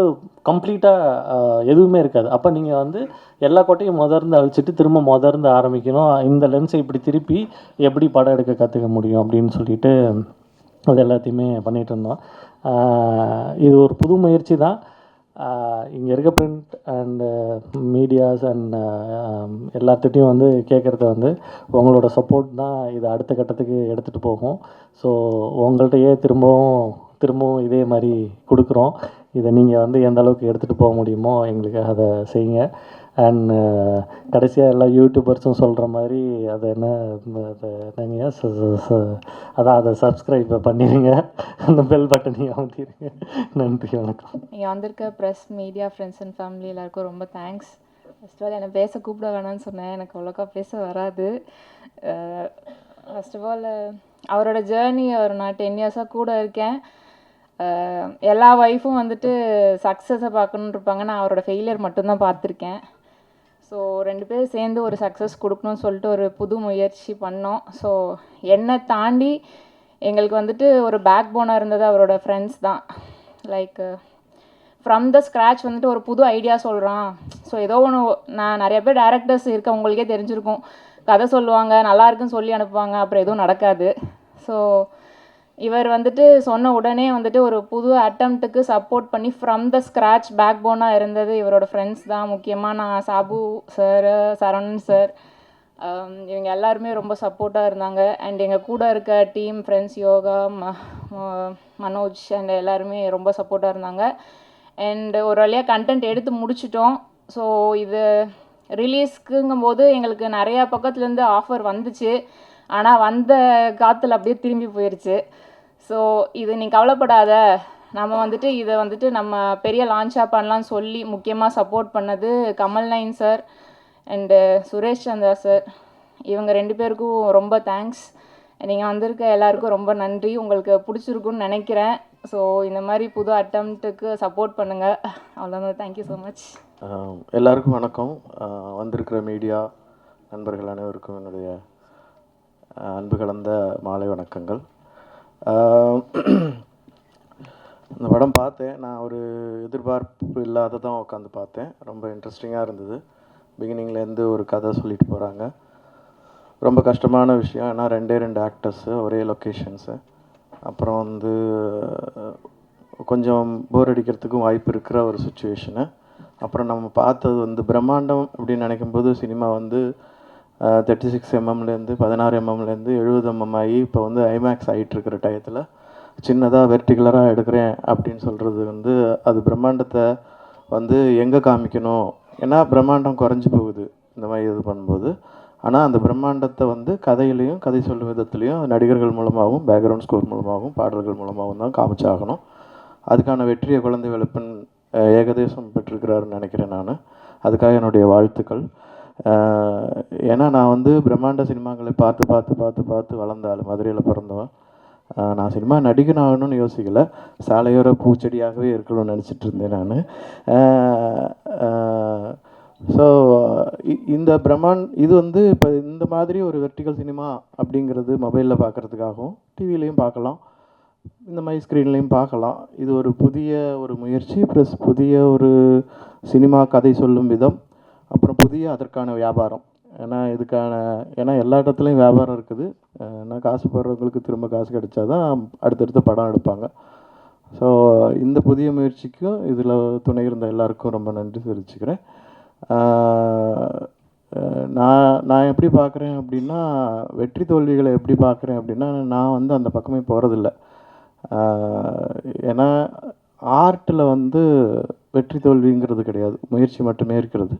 கம்ப்ளீட்டாக எதுவுமே இருக்காது. அப்போ நீங்கள் வந்து எல்லா கோட்டையும் முதர்ந்து அழிச்சிட்டு திரும்ப முதர்ந்து ஆரம்பிக்கணும். இந்த லென்ஸை இப்படி திருப்பி எப்படி படம் எடுக்க கற்றுக்க முடியும் அப்படின்னு சொல்லிட்டு அது எல்லாத்தையுமே பண்ணிகிட்டு இருந்தோம். இது ஒரு புது முயற்சி தான். இங்கே இருக்க பிரிண்ட் அண்டு மீடியாஸ் அண்ட் எல்லாத்துட்டையும் வந்து கேட்குறது வந்து உங்களோட சப்போர்ட் தான் இதை அடுத்த கட்டத்துக்கு எடுத்துகிட்டு போகும். ஸோ உங்கள்கிட்டயே திரும்பவும் இதே மாதிரி கொடுக்குறோம். இதை நீங்கள் வந்து எந்த அளவுக்கு எடுத்துகிட்டு போக முடியுமோ எங்களுக்கு அதை செய்யுங்க. அண்ட் கடைசியாக எல்லா யூடியூபர்ஸும் சொல்கிற மாதிரி அதை என்னங்க அதான் அதை சப்ஸ்கிரைப் பண்ணிடுங்க, அந்த பெல் பட்டனையும் அமுத்திடுங்க. நன்றி, வணக்கம். இங்கே வந்திருக்க press, media, friends and family எல்லாருக்கும் ரொம்ப தேங்க்ஸ். ஃபர்ஸ்ட் ஆஃப் ஆல் என்னை பேச கூப்பிட வேணாம்னு சொன்னேன், எனக்கு அவ்வளோக்கா பேச வராது. ஃபர்ஸ்ட் ஆஃப் ஆல் அவரோட ஜேர்னி, அவர் நான் 10 இயர்ஸாக கூட இருக்கேன். எல்லா ஒய்ஃபும் வந்துட்டு சக்ஸஸை பார்க்கணுன்னு இருப்பாங்க, நான் அவரோட ஃபெயிலியர் மட்டும்தான் பார்த்துருக்கேன். ஸோ 2 பேரும் சேர்ந்து ஒரு சக்ஸஸ் கொடுக்கணும்னு சொல்லிட்டு ஒரு புது முயற்சி பண்ணோம். ஸோ என்னை தாண்டி எங்களுக்கு வந்துட்டு ஒரு பேக் போனாக இருந்தது அவரோட ஃப்ரெண்ட்ஸ் தான். லைக் ஃப்ரம் த ஸ்க்ராட்ச் வந்துட்டு ஒரு புது ஐடியா சொல்கிறான். ஸோ ஏதோ ஒன்று, நான் நிறைய பேர் டேரக்டர்ஸ் இருக்க உங்களுக்கே தெரிஞ்சிருக்கும், கதை சொல்லுவாங்க, நல்லா இருக்குன்னு சொல்லி அனுப்புவாங்க, அப்புறம் எதுவும் நடக்காது. ஸோ இவர் வந்துட்டு சொன்ன உடனே வந்துட்டு ஒரு புது அட்டம்ப்ட்டுக்கு சப்போர்ட் பண்ணி ஃப்ரம் த ஸ்க்ராட்ச் பேக் போனாக இருந்தது இவரோட ஃப்ரெண்ட்ஸ் தான். முக்கியமாக நான் சாபு சார், சரவணன் சார், இவங்க எல்லாருமே ரொம்ப சப்போர்ட்டாக இருந்தாங்க. அண்ட் எங்கள் கூட இருக்க team friends, yoga, Manoj and எல்லாருமே ரொம்ப சப்போர்ட்டாக இருந்தாங்க. அண்ட் ஒரு வழியாக கண்டென்ட் எடுத்து முடிச்சிட்டோம். ஸோ இது ரிலீஸ்க்குங்கும்போது எங்களுக்கு நிறையா பக்கத்துலேருந்து ஆஃபர் வந்துச்சு. ஆனால் வந்த காற்றுல அப்படியே திரும்பி போயிடுச்சு. ஸோ இது நீ கவலைப்படாத, நம்ம வந்துட்டு இதை வந்துட்டு நம்ம பெரிய லான்ச்சாக பண்ணலான்னு சொல்லி முக்கியமாக சப்போர்ட் பண்ணது Kamal nine sir and Suresh Chandra sir. இவங்க 2 பேருக்கும் ரொம்ப தேங்க்ஸ். நீங்கள் வந்திருக்க எல்லாருக்கும் ரொம்ப நன்றி. உங்களுக்கு பிடிச்சிருக்குன்னு நினைக்கிறேன். ஸோ இந்த மாதிரி புது அட்டம்ப்ட்டுக்கு சப்போர்ட் பண்ணுங்கள். அவ்வளோதான். Thank you so much. எல்லாருக்கும் வணக்கம். வந்திருக்கிற மீடியா நண்பர்கள் அனைவருக்கும் என்னுடைய அன்பு கலந்த மாலை வணக்கங்கள். இந்த படம் பார்த்தேன், நான் ஒரு எதிர்பார்ப்பு இல்லாத தான் உட்காந்து பார்த்தேன். ரொம்ப இன்ட்ரெஸ்டிங்காக இருந்தது. பிகினிங்லேருந்து ஒரு கதை சொல்லிட்டு போகிறாங்க. ரொம்ப கஷ்டமான விஷயம், ஏன்னா 2 ஆக்டர்ஸு, ஒரே லொக்கேஷன்ஸு. அப்புறம் வந்து கொஞ்சம் போர் அடிக்கிறதுக்கும் வாய்ப்பு இருக்கிற ஒரு சுச்சுவேஷனு. அப்புறம் நம்ம பார்த்தது வந்து பிரம்மாண்டம் அப்படின்னு நினைக்கும்போது சினிமா வந்து 36 mmலேருந்து 16 mmலேருந்து 70 mm ஆகி இப்போ வந்து ஐமேக்ஸ் ஆகிட்டுருக்கிற டயத்தில் சின்னதாக வெர்டிகுலராக எடுக்கிறேன் அப்படின்னு சொல்கிறது வந்து அது பிரம்மாண்டத்தை வந்து எங்கே காமிக்கணும். ஏன்னா பிரம்மாண்டம் குறைஞ்சி போகுது இந்த மாதிரி இது பண்ணும்போது. ஆனால் அந்த பிரம்மாண்டத்தை வந்து கதையிலையும், கதை சொல்லும் விதத்துலேயும் நடிகர்கள் மூலமாகவும், பேக்ரவுண்ட் ஸ்கோர் மூலமாகவும், பாடல்கள் மூலமாகவும் தான் காமிச்சாகணும். அதுக்கான வெற்றியை குழந்தை வேலப்பன் ஏகதேசம் பெற்றிருக்கிறாருன்னு நினைக்கிறேன் நான். அதுக்காக என்னுடைய வாழ்த்துக்கள். ஏன்னா நான் வந்து பிரம்மாண்ட சினிமாக்களை பார்த்து பார்த்து பார்த்து பார்த்து வளர்ந்தாலும் மதுரையில் பிறந்தவன். நான் சினிமா நடிகன் ஆகணும்னு யோசிக்கலை, சாலையோர பூச்செடியாகவே இருக்கணும்னு நினச்சிட்டு இருந்தேன் நான். ஸோ இந்த இது வந்து இப்போ இந்த மாதிரி ஒரு வெர்டிகல் சினிமா அப்படிங்கிறது மொபைலில் பார்க்குறதுக்காகவும் டிவிலையும் பார்க்கலாம், இந்த மாதிரி ஸ்க்ரீன்லேயும் பார்க்கலாம். இது ஒரு புதிய ஒரு முயற்சி ப்ளஸ் புதிய ஒரு சினிமா கதை சொல்லும் விதம், அப்புறம் புதிய அதற்கான வியாபாரம். ஏன்னா எல்லா இடத்துலையும் வியாபாரம் இருக்குது. ஏன்னா காசு போடுறவங்களுக்கு திரும்ப காசு கிடைச்சா தான் அடுத்தடுத்த படம் எடுப்பாங்க. ஸோ இந்த புதிய முயற்சிக்கும் இதில் துணை இருந்த எல்லாருக்கும் ரொம்ப நன்றி தெரிவிச்சுக்கிறேன். நான் எப்படி பார்க்குறேன் அப்படின்னா, வெற்றி தோல்விகளை எப்படி பார்க்குறேன் அப்படின்னா, நான் வந்து அந்த பக்கமே போகிறதில்ல. ஏன்னா ஆர்ட்டில் வந்து வெற்றி தோல்விங்கிறது கிடையாது, முயற்சி மட்டுமே இருக்கிறது.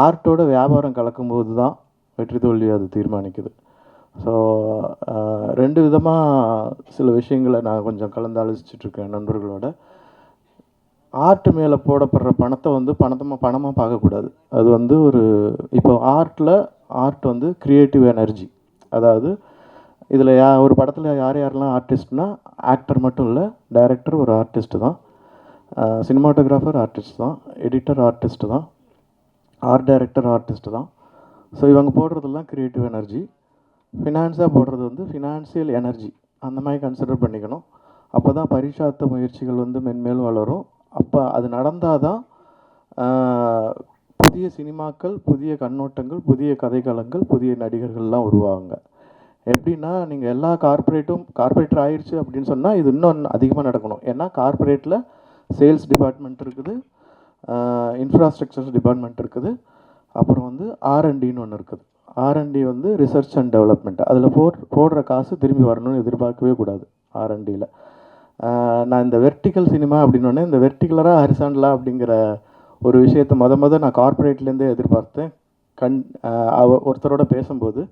ஆர்ட்டோட வியாபாரம் கலக்கும்போது தான் வெற்றி தோல்வி அது தீர்மானிக்குது. ஸோ 2 விதமாக சில விஷயங்களை நான் கொஞ்சம் கலந்து ஆலோசிச்சுட்ருக்கேன் நண்பர்களோட. ஆர்ட் மேலே போடப்படுற பணத்தை வந்து பணமாக பார்க்கக்கூடாது. அது வந்து இப்போ ஆர்ட் வந்து க்ரியேட்டிவ் எனர்ஜி. அதாவது இதில் ஒரு படத்தில் யாரெல்லாம் ஆர்டிஸ்ட்னா, ஆக்டர் மட்டும் இல்லை, டைரக்டர் ஒரு ஆர்டிஸ்ட்டு தான், சினிமாட்டோகிராஃபர் ஆர்டிஸ்ட் தான், எடிட்டர் ஆர்டிஸ்ட்டு தான், ஆர்ட் டைரக்டர் ஆர்டிஸ்ட்டு தான். ஸோ இவங்க போடுறதெல்லாம் க்ரியேட்டிவ் எனர்ஜி. ஃபினான்ஸாக போடுறது வந்து ஃபினான்சியல் எனர்ஜி. அந்த மாதிரி கன்சிடர் பண்ணிக்கணும். அப்போ தான் பரிசாத்த முயற்சிகள் வந்து மென்மேலும் வளரும். அப்போ அது நடந்தால் தான் புதிய சினிமாக்கள், புதிய கண்ணோட்டங்கள், புதிய கதைக்களங்கள், புதிய நடிகர்கள்லாம் உருவாகுங்க. எப்படின்னா, நீங்கள் எல்லா கார்ப்பரேட்டர் ஆயிடுச்சு அப்படின்னு சொன்னால் இது இன்னும் அதிகமாக நடக்கணும். ஏன்னா கார்ப்பரேட்டில் சேல்ஸ் டிபார்ட்மெண்ட் இருக்குது, இன்ஃப்ராஸ்ட்ரக்சர்ஸ் டிபார்ட்மெண்ட் இருக்குது, அப்புறம் வந்து R&Dன்னு ஒன்று இருக்குது. R&D வந்து ரிசர்ச் அண்ட் டெவலப்மெண்ட். அதில் போடுற காசு திரும்பி வரணும்னு எதிர்பார்க்கவே கூடாது R&Dயில். நான் இந்த வெர்டிக்கல் சினிமா அப்படின்னோடனே இந்த வெர்டிகுலராக ஹரிசாண்டலாக அப்படிங்கிற ஒரு விஷயத்தை நான் கார்ப்பரேட்லேருந்தே எதிர்பார்த்தேன். ஒருத்தரோட பேசும்போது,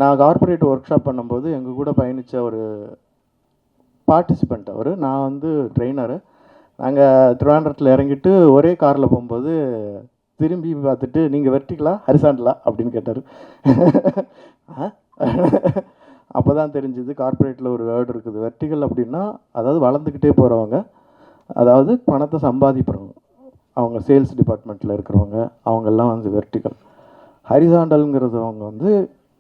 நான் கார்ப்பரேட் ஒர்க் ஷாப் பண்ணும்போது எங்கள் கூட பயணித்த ஒரு பார்ட்டிசிபெண்ட் அவர். நான் வந்து ட்ரெயினரு. நாங்கள் திருவாண்டரத்தில் இறங்கிட்டு ஒரே காரில் போகும்போது திரும்பி பார்த்துட்டு, நீங்கள் வெர்டிகலா ஹரிசாண்டலா அப்படின்னு கேட்டார். அப்போ தான் தெரிஞ்சுது கார்ப்பரேட்டில் ஒரு வேர்டு இருக்குது. வெர்டிகல் அப்படின்னா அதாவது வளர்ந்துக்கிட்டே போகிறவங்க, அதாவது பணத்தை சம்பாதிக்கிறவங்க, அவங்க சேல்ஸ் டிபார்ட்மெண்ட்டில் இருக்கிறவங்க, அவங்கெல்லாம் வந்து வெர்டிகல். ஹரிசாண்டல்ங்கிறது அவங்க வந்து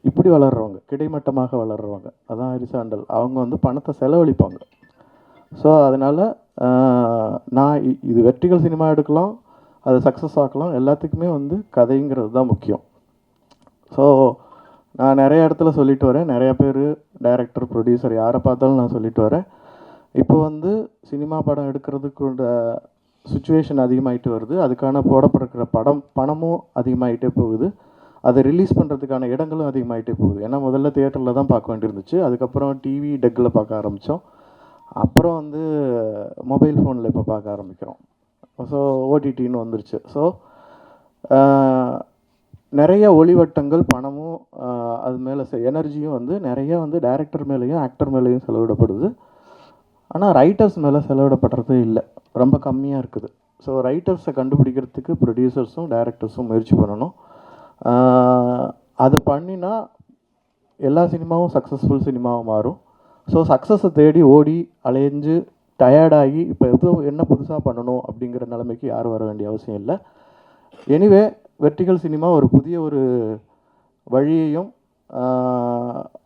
இப்படி வளர்கிறவங்க, கிடைமட்டமாக வளர்கிறவங்க, அதான் ஹரிசாண்டல். அவங்க வந்து பணத்தை செலவழிப்பாங்க. ஸோ அதனால் நான் இது வெர்டிகல் சினிமா எடுக்கலாம், அது சக்ஸஸ் ஆக்கலாம், எல்லாத்துக்குமே வந்து கதைங்கிறது தான் முக்கியம். ஸோ நான் நிறைய இடத்துல சொல்லிட்டு வரேன், நிறையா பேர் டைரக்டர், ப்ரொடியூசர் யாரை பார்த்தாலும் நான் சொல்லிட்டு வரேன். இப்போ வந்து சினிமா படம் எடுக்கிறதுக்குள்ள சுச்சுவேஷன் அதிகமாகிட்டு வருது. அதுக்கான போடப்படுற பணமும் அதிகமாகிட்டே போகுது. அதை ரிலீஸ் பண்ணுறதுக்கான இடங்களும் அதிகமாகிட்டே போகுது. ஏன்னா முதல்ல தியேட்டரில் தான் பார்க்க வேண்டியிருந்துச்சு, அதுக்கப்புறம் டிவி டெக்கில் பார்க்க ஆரம்பித்தோம், அப்புறம் வந்து மொபைல் ஃபோனில் இப்போ பார்க்க ஆரம்பிக்கிறோம். ஸோ ஓடிடின்னு வந்துருச்சு. ஸோ நிறைய ஒளிவட்டங்கள், பணமும் அது மேலே எனர்ஜியும் வந்து நிறைய வந்து டைரக்டர் மேலேயும் ஆக்டர் மேலேயும் செலவிடப்படுது. ஆனால் ரைட்டர்ஸ் மேலே செலவிடப்படுறதே இல்லை, ரொம்ப கம்மியாக இருக்குது. ஸோ ரைட்டர்ஸை கண்டுபிடிக்கிறதுக்கு ப்ரொடியூசர்ஸும் டைரக்டர்ஸும் முயற்சி பண்ணணும். அது பண்ணினா எல்லா சினிமாவும் சக்ஸஸ்ஃபுல் சினிமாவும் மாறும். ஸோ சக்ஸஸை தேடி ஓடி அலைஞ்சு டயர்டாகி இப்போ என்ன புதுசாக பண்ணணும் அப்படிங்கிற நிலைமைக்கு யாரும் வர வேண்டிய அவசியம் இல்லை. எனிவே வெர்டிகல் சினிமா ஒரு புதிய ஒரு வழியையும்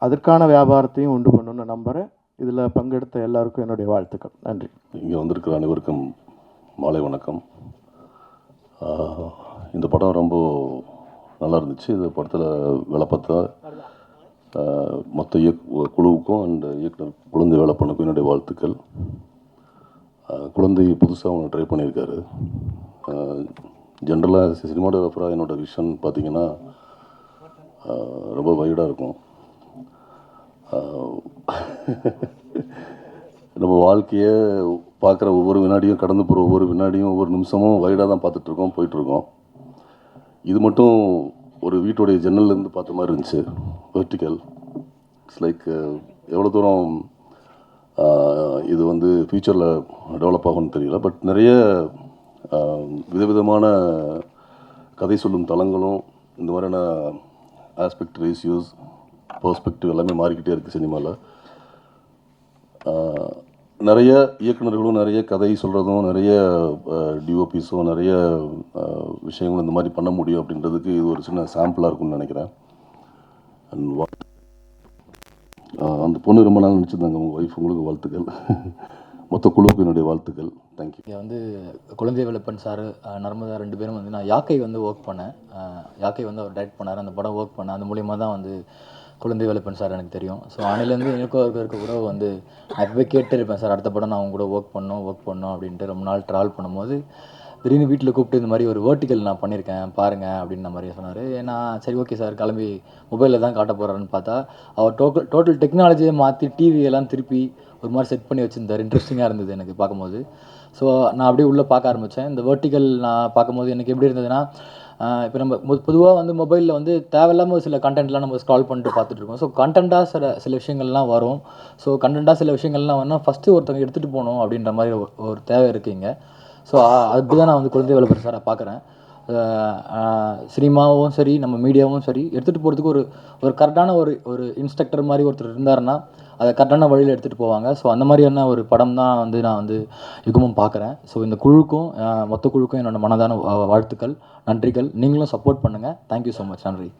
அதற்கான வியாபாரத்தையும் உண்டு பண்ணணும்னு நம்புகிறேன். இதில் பங்கெடுத்த எல்லாருக்கும் என்னுடைய வாழ்த்துக்கள். நன்றி. இங்கே வந்திருக்கிற அனைவருக்கும் மாலை வணக்கம். இந்த படம் ரொம்ப நல்லா இருந்துச்சு. இந்த படத்தில் வேலை பார்த்தா மொத்த குழுவுக்கும் அண்ட் இயக்குனர் குழந்தை வேலை பண்ணுக்கும் என்னுடைய வாழ்த்துக்கள். குழந்தை புதுசாக ஒன்று ட்ரை பண்ணியிருக்காரு. ஜென்ரலாக சினிமாட்டோகிராஃபராக என்னோடய விஷன் பார்த்திங்கன்னா ரொம்ப வைடாக இருக்கும். நம்ம வாழ்க்கையை பார்க்குற ஒவ்வொரு வினாடியும், கடந்து போகிற ஒவ்வொரு வினாடியும், ஒவ்வொரு நிமிஷமும் வைடாக தான் பார்த்துட்ருக்கோம், போயிட்டுருக்கோம். இது மட்டும் ஒரு வீட்டுடைய ஜன்னல்லேருந்து பார்த்த மாதிரி இருந்துச்சு. வெர்டிக்கல் இட்ஸ் லைக் எவ்வளோ தூரம் இது வந்து ஃப்யூச்சரில் டெவலப் ஆகும்னு தெரியல. பட் நிறைய விதவிதமான கதை சொல்லும் தளங்களும் இந்த மாதிரியான ஆஸ்பெக்ட், ரேஷியோஸ், பர்ஸ்பெக்டிவ் எல்லாமே மாறிக்கிட்டே இருக்குது சினிமாவில். நிறைய இயக்குனர்களும் நிறைய கதை சொல்கிறதும் நிறைய டிஓபிஸும் நிறைய விஷயங்களும் இந்த மாதிரி பண்ண முடியும் அப்படின்றதுக்கு இது ஒரு சின்ன சாம்பிளாக இருக்கும்னு நினைக்கிறேன். அண்ட் அந்த பொண்ணு ரொம்ப நாள் நினச்சிருந்தாங்க. உங்கள் ஒய்ஃப், உங்களுக்கு வாழ்த்துக்கள். மொத்த குழுவுக்கு என்னுடைய வாழ்த்துக்கள். தேங்க்யூ. இங்கே வந்து குழந்தை வேலப்பன் சார், நர்மதா 2 பேரும் வந்து நான் யாக்கை வந்து ஒர்க் பண்ணேன். யாக்கை வந்து அவர் டைரக்ட் பண்ணார். அந்த படம் ஒர்க் பண்ணேன். அது மூலியமாக தான் வந்து குழந்தை வேலப்பன் சார் எனக்கு தெரியும். ஸோ அன்னையிலேருந்து எனக்கும் இருக்க கூட வந்து நான் எப்போவே கேட்டே இருப்பேன், சார் அடுத்த படம் நான் அவங்க கூட ஒர்க் பண்ணோம் அப்படின்ட்டு. ரொம்ப நாள் ட்ராவல் பண்ணும்போது திடீர்னு வீட்டில் கூப்பிட்டு இந்த மாதிரி ஒரு வேர்ட்டிக்கல் நான் பண்ணியிருக்கேன் பாருங்கள் அப்படின்ற மாதிரி சொன்னார். ஏன்னா சரி ஓகே சார், கிளம்பி மொபைலில் தான் காட்ட போகிறாருன்னு பார்த்தா அவர் டோட்டல் டெக்னாலஜியை மாற்றி டிவியெல்லாம் திருப்பி ஒரு மாதிரி செட் பண்ணி வச்சுருந்தார். இன்ட்ரெஸ்டிங்காக இருந்தது எனக்கு பார்க்கும்போது. ஸோ நான் அப்படியே உள்ளே பார்க்க ஆரம்பித்தேன். இந்த வேர்ட்டிக்கல் நான் பார்க்கும்போது எனக்கு எப்படி இருந்ததுன்னா, இப்போ நம்ம பொதுவாக வந்து மொபைலில் வந்து தேவையில்லாமல் சில கண்டென்ட்லாம் நம்ம ஸ்க்ரால் பண்ணிட்டு பார்த்துட்ருக்கோம். ஸோ கண்டென்ட்டாக சில விஷயங்கள்லாம் வரும். ஸோ கண்டென்ட்டாக சில விஷயங்கள்லாம் வரணும், ஃபஸ்ட்டு ஒருத்தவங்க எடுத்துகிட்டு போகணும் அப்படின்ற மாதிரி ஒரு தேவை இருக்குங்க. ஸோ அப்படி தான் நான் வந்து குழந்தை வேலப்பன் சாரை பார்க்குறேன். சினிமாவும் சரி, நம்ம மீடியாவும் சரி, எடுத்துகிட்டு போகிறதுக்கு ஒரு கரெக்டான ஒரு இன்ஸ்ட்ரக்டர் மாதிரி ஒருத்தர் இருந்தாருன்னா அதை கரெக்டான வழியில் எடுத்துகிட்டு போவாங்க. ஸோ அந்த மாதிரியான ஒரு படம் தான் வந்து நான் வந்து யுகமும் பார்க்குறேன். ஸோ இந்த குழுக்கும் மொத்த குழுக்கும் என்னோட மனதான வாழ்த்துக்கள், நன்றிகள். நீங்களும் சப்போர்ட் பண்ணுங்கள். Thank you so much. நன்றி.